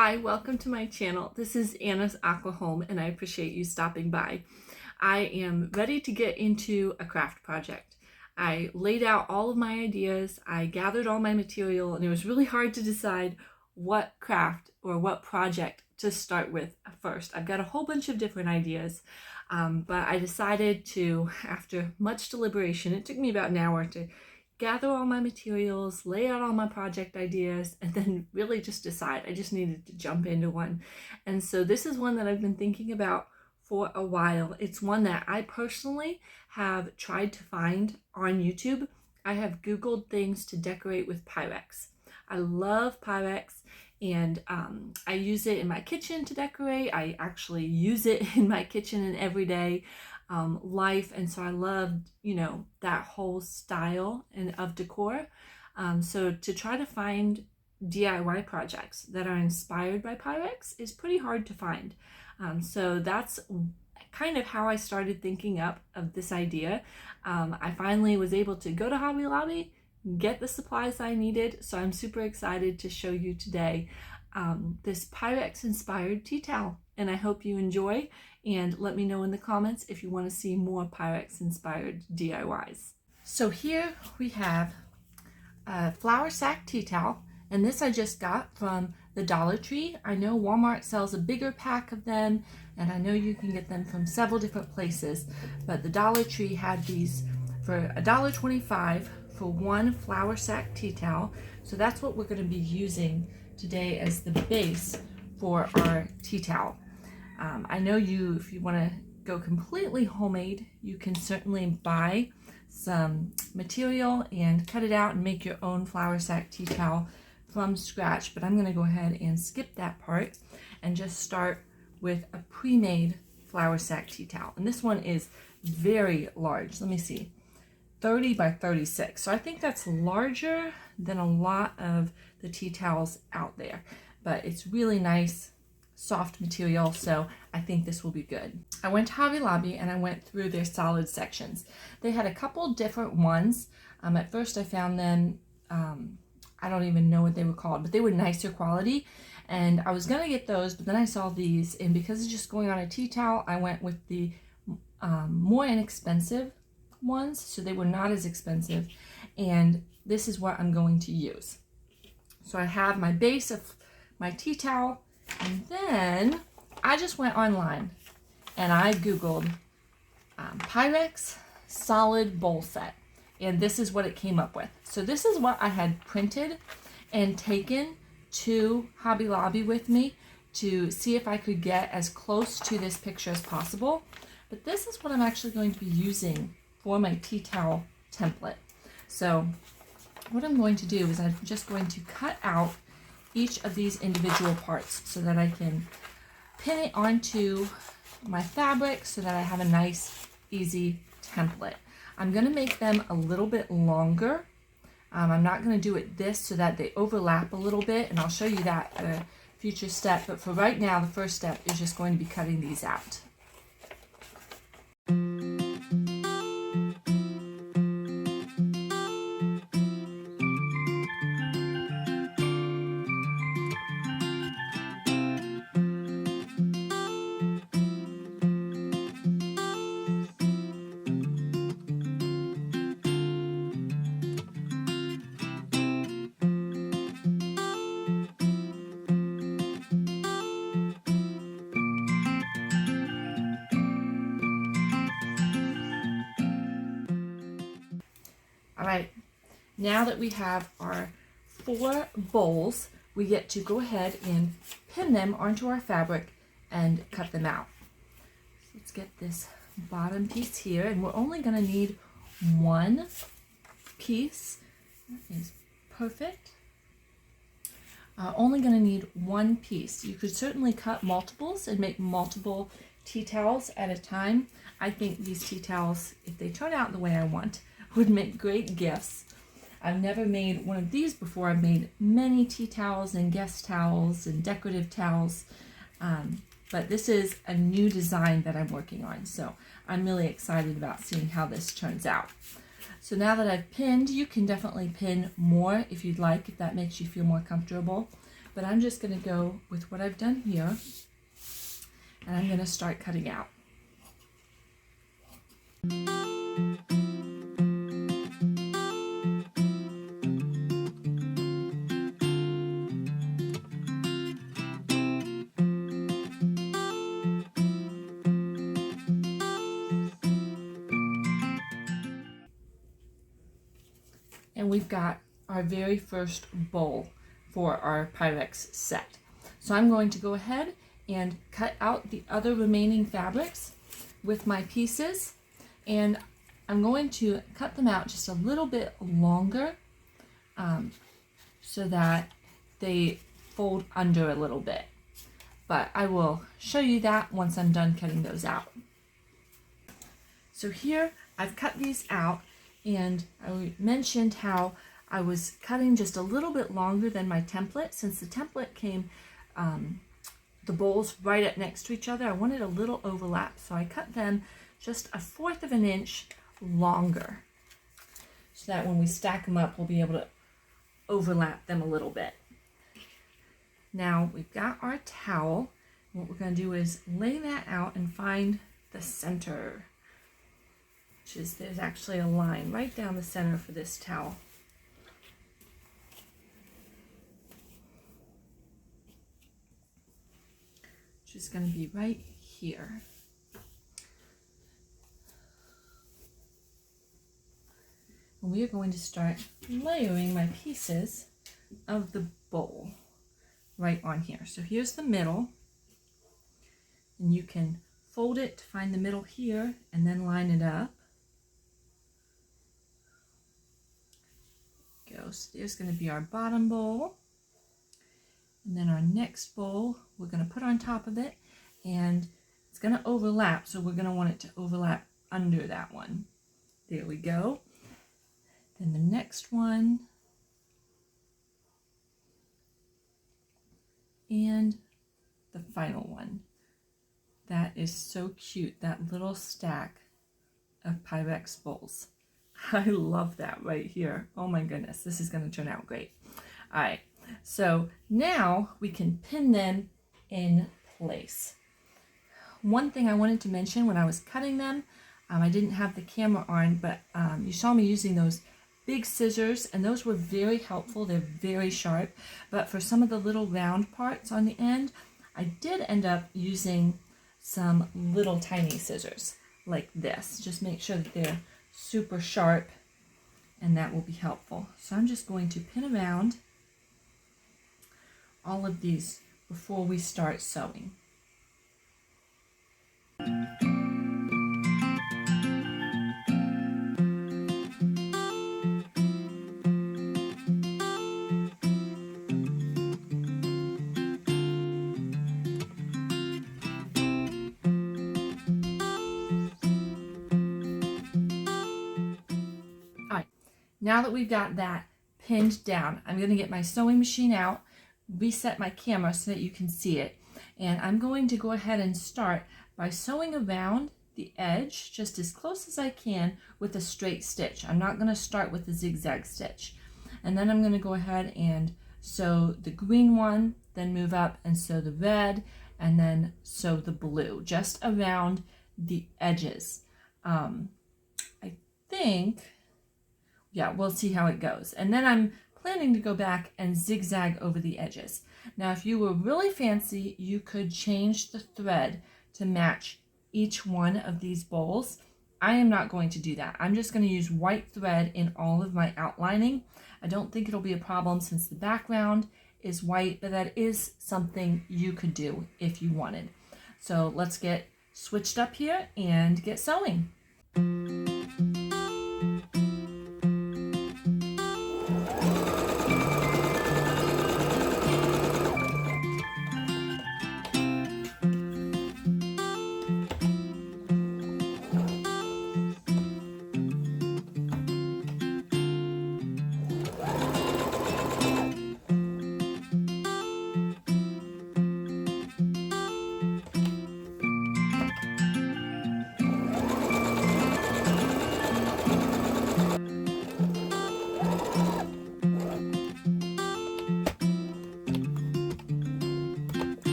Hi, welcome to my channel. This is Anna's Aqua Home and I appreciate you stopping by. I am ready to get into a craft project. I laid out all of my ideas, I gathered all my material, and it was really hard to decide what craft or what project to start with first. I've got a whole bunch of different ideas, but I decided to, after much deliberation, it took me about an hour to gather all my materials, lay out all my project ideas, and then really just decide. I just needed to jump into one. And so this is one that I've been thinking about for a while. It's one that I personally have tried to find on YouTube. I have Googled things to decorate with Pyrex. I love Pyrex, and I use it in my kitchen to decorate. I actually use it in my kitchen in everyday life, and so I loved, that whole style and of decor. So to try to find DIY projects that are inspired by Pyrex is pretty hard to find. So that's kind of how I started thinking up of this idea. I finally was able to go to Hobby Lobby, get the supplies I needed, so I'm super excited to show you today this Pyrex inspired tea towel, and I hope you enjoy, and let me know in the comments if you want to see more Pyrex inspired DIYs. So here we have a flour sack tea towel, and this I just got from the Dollar Tree. I know Walmart sells a bigger pack of them, and I know you can get them from several different places, but the Dollar Tree had these for $1.25 for one flour sack tea towel. So that's what we're going to be using today as the base for our tea towel. I know if you want to go completely homemade, you can certainly buy some material and cut it out and make your own flour sack tea towel from scratch, but I'm going to go ahead and skip that part and just start with a pre-made flour sack tea towel. And this one is very large. Let me see, 30 by 36. So I think that's larger than a lot of the tea towels out there, but it's really nice, soft material, so I think this will be good. I went to Hobby Lobby and I went through their solid sections. They had a couple different ones. At first I found them, I don't even know what they were called, but they were nicer quality, and I was gonna get those, but then I saw these, and because it's just going on a tea towel, I went with the more inexpensive ones, so they were not as expensive, and this is what I'm going to use. So I have my base of my tea towel, and then I just went online and I Googled Pyrex solid bowl set, and this is what it came up with. So this is what I had printed and taken to Hobby Lobby with me to see if I could get as close to this picture as possible. But this is what I'm actually going to be using for my tea towel template. So what I'm going to do is I'm just going to cut out each of these individual parts so that I can pin it onto my fabric so that I have a nice, easy template. I'm going to make them a little bit longer. I'm not going to do it this so that they overlap a little bit, and I'll show you that at a future step. But for right now, the first step is just going to be cutting these out. All right, now that we have our 4 bowls, we get to go ahead and pin them onto our fabric and cut them out. So let's get this bottom piece here, and we're only going to need one piece. That is perfect. Only going to need one piece. You could certainly cut multiples and make multiple tea towels at a time. I think these tea towels, if they turn out the way I want, would make great gifts. I've never made one of these before. I've made many tea towels and guest towels and decorative towels, but this is a new design that I'm working on, so I'm really excited about seeing how this turns out. So now that I've pinned, you can definitely pin more if you'd like, if that makes you feel more comfortable, but I'm just going to go with what I've done here, and I'm going to start cutting out. And we've got our very first bowl for our Pyrex set. So I'm going to go ahead and cut out the other remaining fabrics with my pieces, and I'm going to cut them out just a little bit longer so that they fold under a little bit. But I will show you that once I'm done cutting those out. So here I've cut these out, and I mentioned how I was cutting just a little bit longer than my template. Since the template came the bowls right up next to each other, I wanted a little overlap, so I cut them just 1/4 of an inch longer so that when we stack them up, we'll be able to overlap them a little bit. Now we've got our towel. What we're going to do is lay that out and find the center, which is, there's actually a line right down the center for this towel. Which is going to be right here. And we are going to start layering my pieces of the bowl right on here. So here's the middle, and you can fold it to find the middle here and then line it up. Go. So there's going to be our bottom bowl, and then our next bowl we're going to put on top of it, and it's going to overlap, so we're going to want it to overlap under that one. There we go. Then the next one, and the final one. That is so cute, that little stack of Pyrex bowls. I love that right here. Oh my goodness, this is going to turn out great. All right, so now we can pin them in place. One thing I wanted to mention when I was cutting them, I didn't have the camera on, but you saw me using those big scissors, and those were very helpful. They're very sharp, but for some of the little round parts on the end, I did end up using some little tiny scissors like this. Just make sure that they're super sharp, and that will be helpful. So I'm just going to pin around all of these before we start sewing. Now that we've got that pinned down, I'm going to get my sewing machine out, reset my camera so that you can see it. And I'm going to go ahead and start by sewing around the edge just as close as I can with a straight stitch. I'm not going to start with a zigzag stitch. And then I'm going to go ahead and sew the green one, then move up and sew the red, and then sew the blue just around the edges. I think... yeah, we'll see how it goes. And then I'm planning to go back and zigzag over the edges. Now, if you were really fancy, you could change the thread to match each one of these bowls. I am not going to do that. I'm just going to use white thread in all of my outlining. I don't think it'll be a problem since the background is white, but that is something you could do if you wanted. So let's get switched up here and get sewing.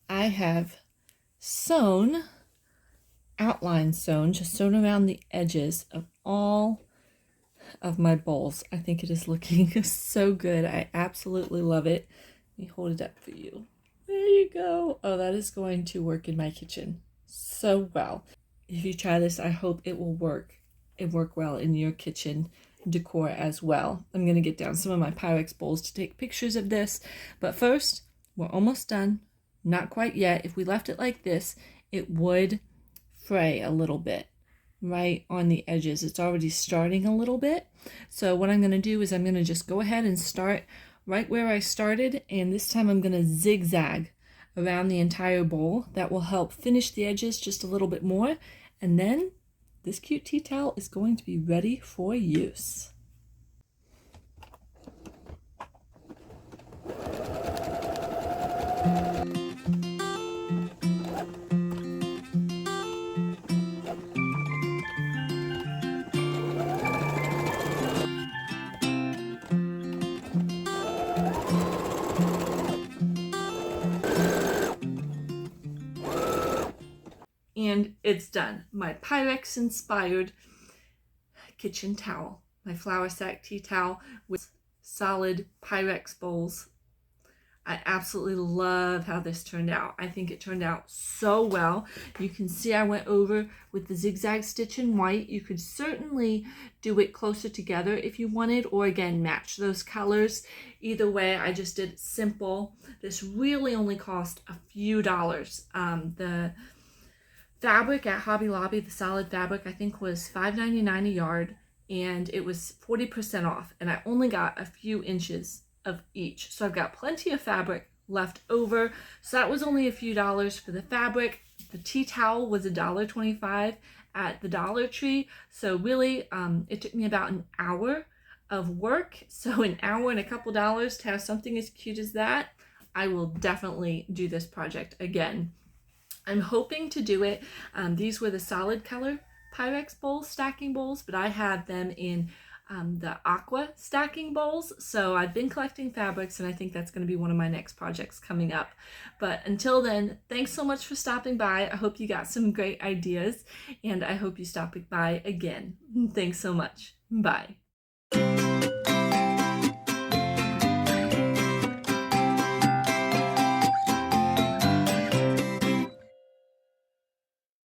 I have just sewn around the edges of all of my bowls. I think it is looking so good. I absolutely love it. Let me hold it up for you. There you go. Oh, that is going to work in my kitchen so well. If you try this, I hope it will work well in your kitchen decor as well. I'm going to get down some of my Pyrex bowls to take pictures of this, but first, we're almost done. Not quite yet. If we left it like this, it would fray a little bit right on the edges. It's already starting a little bit. So what I'm going to do is I'm going to just go ahead and start right where I started, and this time I'm going to zigzag around the entire bowl. That will help finish the edges just a little bit more, and then this cute tea towel is going to be ready for use. And it's done. My Pyrex inspired kitchen towel, my flour sack tea towel with solid Pyrex bowls. I absolutely love how this turned out. I think it turned out so well. You can see I went over with the zigzag stitch in white. You could certainly do it closer together if you wanted, or again, match those colors. Either way, I just did simple. This really only cost a few dollars. The fabric at Hobby Lobby, the solid fabric, I think was $5.99 a yard, and it was 40% off, and I only got a few inches of each. So I've got plenty of fabric left over. So that was only a few dollars for the fabric. The tea towel was $1.25 at the Dollar Tree. So really, it took me about an hour of work. So an hour and a couple dollars to have something as cute as that. I will definitely do this project again. I'm hoping to do it. These were the solid color Pyrex bowls, stacking bowls, but I have them in the aqua stacking bowls. So I've been collecting fabrics, and I think that's going to be one of my next projects coming up. But until then, thanks so much for stopping by. I hope you got some great ideas, and I hope you stop by again. Thanks so much. Bye.